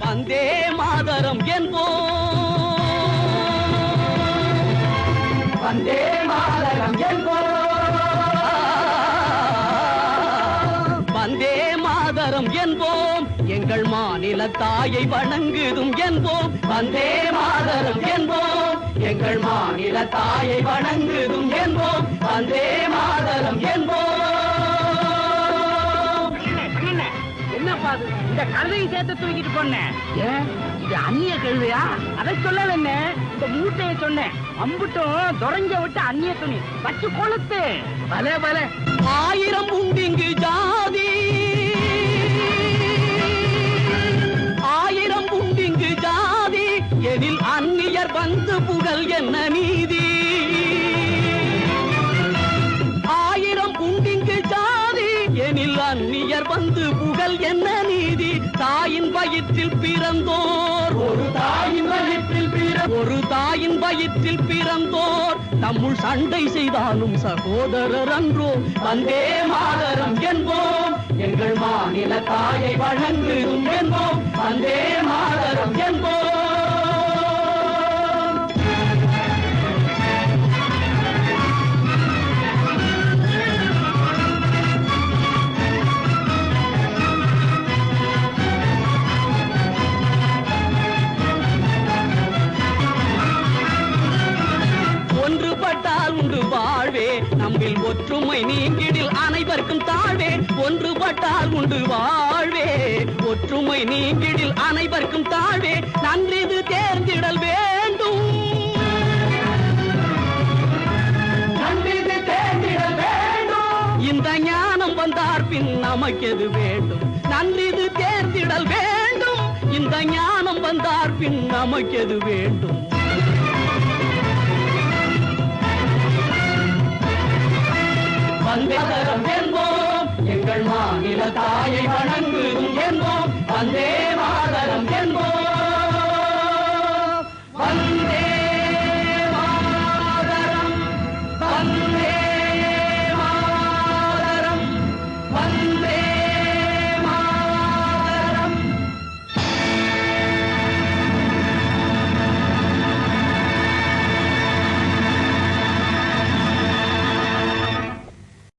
வந்தே மாதரம் என்போம், வந்தே மாதரம் என்போம், வந்தே மாதரம் என்போம், எங்கள் மாநில தாயை வணங்குதும் என்போம், வந்தே மாதரம் என்போம், எங்கள் மாநில தாயை வணங்குதும் என்போம், வந்தே மாதரம் என்போம். இந்த கழுதையை சேர்த்து தூக்கிட்டு போனேன். ஏன் இது அந்நிய கழுதையா? அதை சொல்லல. என்ன இந்த மூட்டையை சொன்னேன். அம்புட்டும் தொடஞ்ச விட்டு அந்நிய துணி வச்சு கொளுத்து. பலே பலே. 1000 உண்டிங்கு ஜாதி, 1000 உண்டிங்கு ஜாதி, எனில் அந்நியர் வந்து புகழ் என்ன நீதி? 1000 உண்டிங்கு ஜாதி, எனில் அந்நியர் வந்து புகழ் என்ன நீதி? தாயின் வயிற்றில் பிறந்தோர், ஒரு தாயின் வயிற்றில் ஒரு தாயின் வயிற்றில் பிறந்தோர் நம்முள் சண்டை செய்தாலும் சகோதரர் அன்றோ, வந்தே மாதரம் என்போம், எங்கள் மாநில தாயை வணங்குதும் என்போம், வந்தே மாதரம் என்போம். ஒன்றுபட்டால் உண்டு வாழ்வே, நம்மில் ஒற்றுமை நீங்கிடில் அனைவருக்கும் தாழ்வே. ஒன்றுபட்டால் உண்டு வாழ்வே, ஒற்றுமை நீங்கிடில் அனைவருக்கும் தாழ்வே. நன்றிது தேர்ந்திடல் வேண்டும், நன்றிது தேர்ந்திடல் வேண்டும், இந்த ஞானம் வந்தார் பின் நமக்கெது வேண்டும்? நன்றிது தேர்ந்திடல் வேண்டும், இந்த ஞானம் வந்தார் பின் நமக்கெது வேண்டும்? வந்தே மாதரம் என்போம், எங்கள் மாநில தாயை வணங்குதும் என்போம், வந்தே